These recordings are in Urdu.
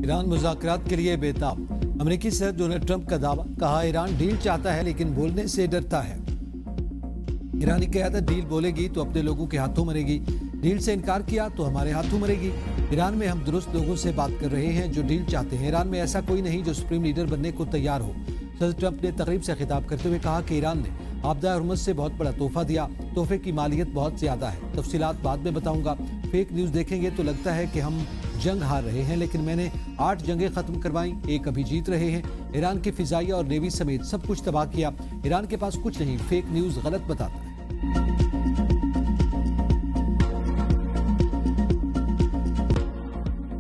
ایران مذاکرات کے لیے بےتاب۔ امریکی صدر ڈونلڈ ٹرمپ کا دعویٰ، کہا ایران ڈیل چاہتا ہے لیکن بولنے سے ڈرتا ہے۔ ایرانی قیادت ڈیل بولے گی تو اپنے لوگوں کے ہاتھوں مرے گی، ڈیل سے انکار کیا تو ہمارے ہاتھوں مرے گی۔ ایران میں ہم درست لوگوں سے بات کر رہے ہیں جو ڈیل چاہتے ہیں۔ ایران میں ایسا کوئی نہیں جو سپریم لیڈر بننے کو تیار ہو۔ صدر ٹرمپ نے تقریب سے خطاب کرتے ہوئے کہا کہ ایران نے آبدہ ہرمز سے بہت بڑا تحفہ دیا، تحفے کی مالیت بہت زیادہ ہے، تفصیلات بعد میں بتاؤں گا۔ فیک نیوز دیکھیں گے تو لگتا ہے کہ ہم جنگ ہار رہے ہیں، لیکن میں نے 8 جنگیں ختم کروائیں، ایک ابھی جیت رہے ہیں۔ ایران کی فضائیہ اور نیوی سمیت سب کچھ تباہ کیا۔ ایران کے پاس کچھ نہیں، فیک نیوز غلط بتاتا ہے۔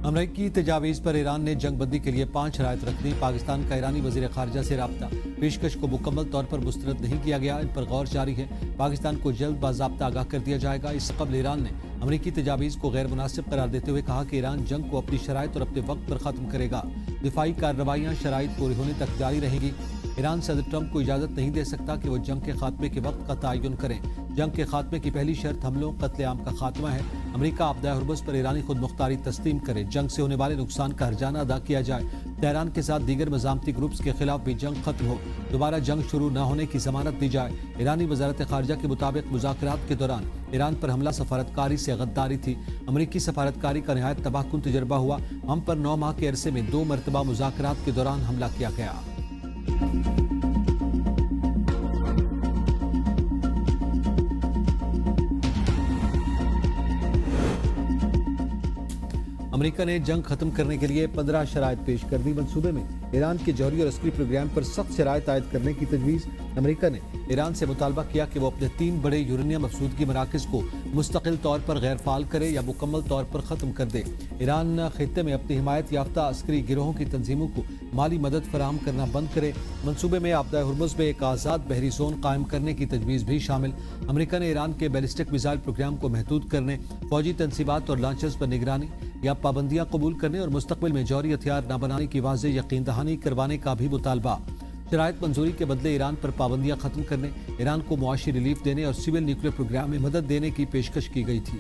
امریکی تجاویز پر ایران نے جنگ بندی کے لیے 5 شرائط رکھ دی۔ پاکستان کا ایرانی وزیر خارجہ سے رابطہ، پیشکش کو مکمل طور پر مسترد نہیں کیا گیا، ان پر غور جاری ہے۔ پاکستان کو جلد باضابطہ آگاہ کر دیا جائے گا۔ اس سے قبل ایران نے امریکی تجاویز کو غیر مناسب قرار دیتے ہوئے کہا کہ ایران جنگ کو اپنی شرائط اور اپنے وقت پر ختم کرے گا۔ دفاعی کارروائیاں شرائط پوری ہونے تک جاری رہیں گی۔ ایران صدر ٹرمپ کو اجازت نہیں دے سکتا کہ وہ جنگ کے خاتمے کے وقت کا تعین کریں۔ جنگ کے خاتمے کی پہلی شرط حملوں قتل عام کا خاتمہ ہے۔ امریکہ آبدہ ہرمز پر ایرانی خود مختاری تسلیم کرے، جنگ سے ہونے والے نقصان کا ہرجانہ ادا کیا جائے، تہران کے ساتھ دیگر مزاحمتی گروپس کے خلاف بھی جنگ ختم ہو، دوبارہ جنگ شروع نہ ہونے کی ضمانت دی جائے۔ ایرانی وزارت خارجہ کے مطابق مذاکرات کے دوران ایران پر حملہ سفارتکاری سے غداری تھی۔ امریکی سفارتکاری کا نہایت تباہ کن تجربہ ہوا۔ ہم پر 9 ماہ کے عرصے میں 2 مرتبہ مذاکرات کے دوران حملہ کیا گیا۔ امریکہ نے جنگ ختم کرنے کے لیے 15 شرائط پیش کر دی۔ منصوبے میں ایران کے جوہری اور عسکری پروگرام پر سخت شرائط عائد کرنے کی تجویز۔ امریکہ نے ایران سے مطالبہ کیا کہ وہ اپنے 3 بڑے یورینیم افزودگی مراکز کو مستقل طور پر غیر فعال کرے یا مکمل طور پر ختم کر دے۔ ایران خطے میں اپنی حمایت یافتہ عسکری گروہوں کی تنظیموں کو مالی مدد فراہم کرنا بند کرے۔ منصوبے میں آبدہ ہرمز میں ایک آزاد بحری زون قائم کرنے کی تجویز بھی شامل۔ امریکہ نے ایران کے بیلسٹک میزائل پروگرام کو محدود کرنے، فوجی تنصیبات اور لانچرز پر نگرانی یا پابندیاں قبول کرنے اور مستقبل میں جوہری ہتھیار نہ بنانے کی واضح یقین دہانی کروانے کا بھی مطالبہ۔ شرائط منظوری کے بدلے ایران پر پابندیاں ختم کرنے، ایران کو معاشی ریلیف دینے اور سول نیوکلیر پروگرام میں مدد دینے کی پیشکش کی گئی تھی۔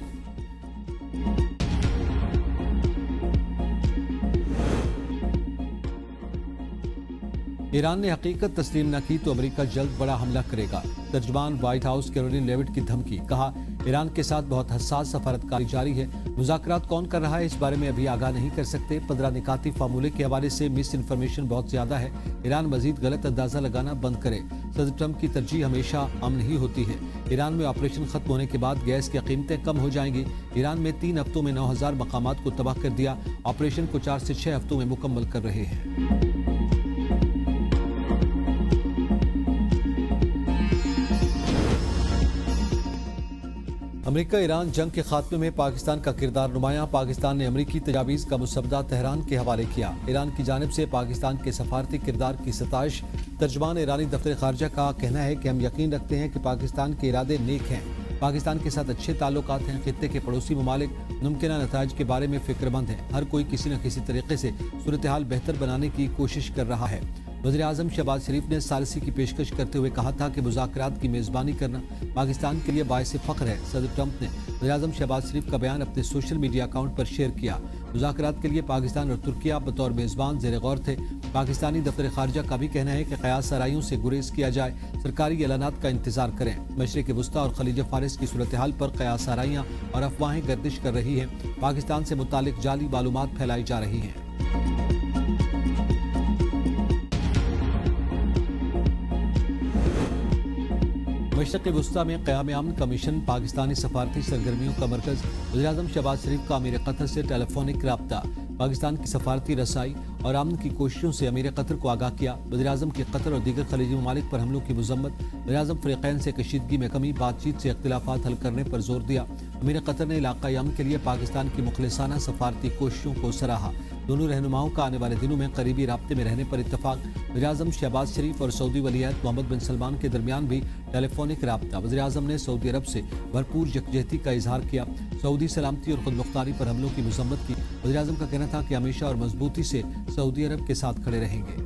ایران نے حقیقت تسلیم نہ کی تو امریکہ جلد بڑا حملہ کرے گا۔ ترجمان وائٹ ہاؤس کیرولین لیوٹ کی دھمکی، کہا ایران کے ساتھ بہت حساس سفارتکاری جاری ہے، مذاکرات کون کر رہا ہے اس بارے میں ابھی آگاہ نہیں کر سکتے۔ 15 نکاتی فارمولے کے حوالے سے مس انفارمیشن بہت زیادہ ہے، ایران مزید غلط اندازہ لگانا بند کرے۔ صدر ٹرمپ کی ترجیح ہمیشہ امن ہی ہوتی ہے۔ ایران میں آپریشن ختم ہونے کے بعد گیس کی قیمتیں کم ہو جائیں گی۔ ایران میں 3 ہفتوں میں 9000 مقامات کو تباہ کر دیا، آپریشن کو 4 سے 6 ہفتوں میں مکمل کر رہے ہیں۔ امریکہ ایران جنگ کے خاتمے میں پاکستان کا کردار نمایاں۔ پاکستان نے امریکی تجاویز کا مسودہ تہران کے حوالے کیا۔ ایران کی جانب سے پاکستان کے سفارتی کردار کی ستائش۔ ترجمان ایرانی دفتر خارجہ کا کہنا ہے کہ ہم یقین رکھتے ہیں کہ پاکستان کے ارادے نیک ہیں، پاکستان کے ساتھ اچھے تعلقات ہیں، خطے کے پڑوسی ممالک ممکنہ نتائج کے بارے میں فکر مند ہیں، ہر کوئی کسی نہ کسی طریقے سے صورتحال بہتر بنانے کی کوشش کر رہا ہے۔ وزیر اعظم شہباز شریف نے ثالثی کی پیشکش کرتے ہوئے کہا تھا کہ مذاکرات کی میزبانی کرنا پاکستان کے لیے باعث فخر ہے۔ صدر ٹرمپ نے وزیر اعظم شہباز شریف کا بیان اپنے سوشل میڈیا اکاؤنٹ پر شیئر کیا۔ مذاکرات کے لیے پاکستان اور ترکیہ بطور میزبان زیر غور تھے۔ پاکستانی دفتر خارجہ کا بھی کہنا ہے کہ قیاس آرائیوں سے گریز کیا جائے، سرکاری اعلانات کا انتظار کریں۔ مشرق وسطیٰ اور خلیج فارس کی صورتحال پر قیاس آرائیاں اور افواہیں گردش کر رہی ہیں، پاکستان سے متعلق جعلی معلومات پھیلائی جا رہی ہیں۔ مشرق وسطیٰ میں قیام امن کا مشن، پاکستانی سفارتی سرگرمیوں کا مرکز۔ وزیر اعظم شہباز شریف کا امیر قطر سے ٹیلی فونک رابطہ، پاکستان کی سفارتی رسائی اور امن کی کوششوں سے امیر قطر کو آگاہ کیا۔ وزیر اعظم کی قطر اور دیگر خلیجی ممالک پر حملوں کی مذمت، وزیر اعظم فریقین سے کشیدگی میں کمی، بات چیت سے اختلافات حل کرنے پر زور دیا۔ امیر قطر نے علاقائی امن کے لیے پاکستان کی مخلصانہ سفارتی کوششوں کو سراہا۔ دونوں رہنماؤں کا آنے والے دنوں میں قریبی رابطے میں رہنے پر اتفاق۔ وزیر اعظم شہباز شریف اور سعودی ولی عہد محمد بن سلمان کے درمیان بھی ٹیلی فونک رابطہ۔ وزیر اعظم نے سعودی عرب سے بھرپور یکجہتی کا اظہار کیا، سعودی سلامتی اور خود مختاری پر حملوں کی مذمت کی۔ وزیر اعظم کا کہنا تھا کہ ہمیشہ اور مضبوطی سے سعودی عرب کے ساتھ کھڑے رہیں گے۔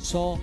100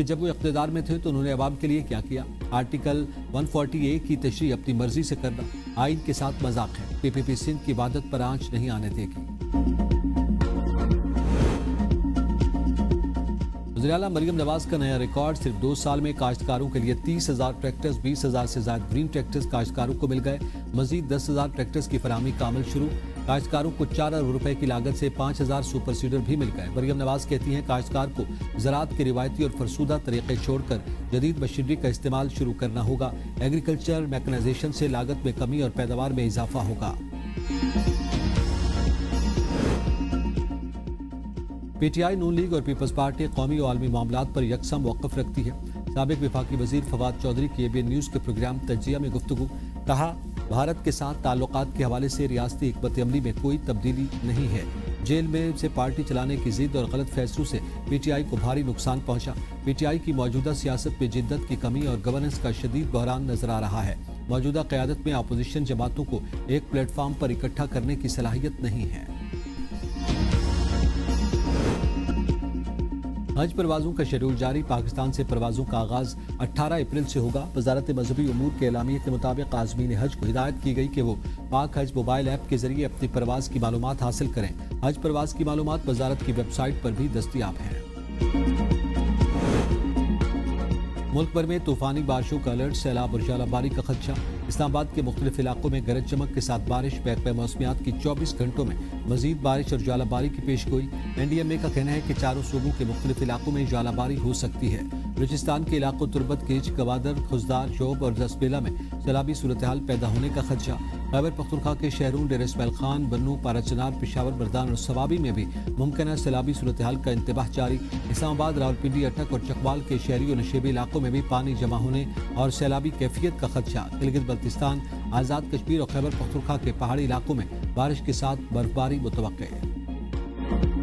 کہ جب وہ اقتدار میں تھے تو انہوں نے عوام کے لیے کیا کیا۔ آرٹیکل 140A کی تشریح اپنی مرضی سے کرنا آئین کے ساتھ مذاق ہے۔ PPP سندھ کی عبادت پر آنچ نہیں آنے دے گی۔ وزیراعلیٰ مریم نواز کا نیا ریکارڈ، صرف 2 سال میں کاشتکاروں کے لیے 30,000 ٹریکٹرز، 20,000 سے زائد گرین ٹریکٹرز کاشتکاروں کو مل گئے۔ مزید 10,000 ٹریکٹرز کی فراہمی کا عمل شروع۔ کاشتکاروں کو 4 ارب روپے کی لاگت سے 5,000 سپر سیڈر بھی مل گئے۔ مریم نواز کہتی ہیں کاشتکار کو زراعت کے روایتی اور فرسودہ طریقے چھوڑ کر جدید مشینری کا استعمال شروع کرنا ہوگا۔ ایگریکلچر میکنائزیشن سے لاگت میں کمی اور پیداوار میں اضافہ ہوگا۔ پی ٹی آئی، نون لیگ اور پیپلز پارٹی قومی و عالمی معاملات پر یکساں موقف رکھتی ہے۔ سابق وفاقی وزیر فواد چودھری کی ABN نیوز کے پروگرام تجزیہ میں گفتگو، کہا بھارت کے ساتھ تعلقات کے حوالے سے ریاستی حکمت عملی میں کوئی تبدیلی نہیں ہے۔ جیل میں سے پارٹی چلانے کی ضد اور غلط فیصلوں سے پی ٹی آئی کو بھاری نقصان پہنچا۔ پی ٹی آئی کی موجودہ سیاست میں جدت کی کمی اور گورننس کا شدید بحران نظر آ رہا ہے۔ موجودہ قیادت میں اپوزیشن جماعتوں کو ایک پلیٹ فارم پر اکٹھا کرنے کی صلاحیت نہیں ہے۔ حج پروازوں کا شیڈول جاری، پاکستان سے پروازوں کا آغاز 18 اپریل سے ہوگا۔ وزارت مذہبی امور کے اعلامیے کے مطابق عازمین حج کو ہدایت کی گئی کہ وہ پاک حج موبائل ایپ کے ذریعے اپنی پرواز کی معلومات حاصل کریں۔ حج پرواز کی معلومات وزارت کی ویب سائٹ پر بھی دستیاب ہیں۔ ملک بھر میں طوفانی بارشوں کا الرٹ، سیلاب اور ژالہ باری کا خدشہ۔ اسلام آباد کے مختلف علاقوں میں گرج چمک کے ساتھ بارش، محکمہ موسمیات کی 24 گھنٹوں میں مزید بارش اور ژالہ باری کی پیش گوئی۔ NDMA کا کہنا ہے کہ چاروں صوبوں کے مختلف علاقوں میں ژالہ باری ہو سکتی ہے۔ بلوچستان کے علاقوں تربت، کیچ، گوادر، خزدار، شوب اور دسپیلا میں سیلابی صورتحال پیدا ہونے کا خدشہ۔ خیبر پختونخوا کے شہروں ڈیرہ اسماعیل خان، بنوں، پارا چنار، پشاور، بردان اور سوابی میں بھی ممکنہ سیلابی صورتحال کا انتباہ جاری۔ اسلام آباد، راولپنڈی، اٹک اور چکوال کے شہری اور نشیبی علاقوں میں بھی پانی جمع ہونے اور سیلابی کیفیت کا خدشہ۔ گلگت بلتستان، آزاد کشمیر اور خیبر پختونخوا کے پہاڑی علاقوں میں بارش کے ساتھ برفباری متوقع ہے۔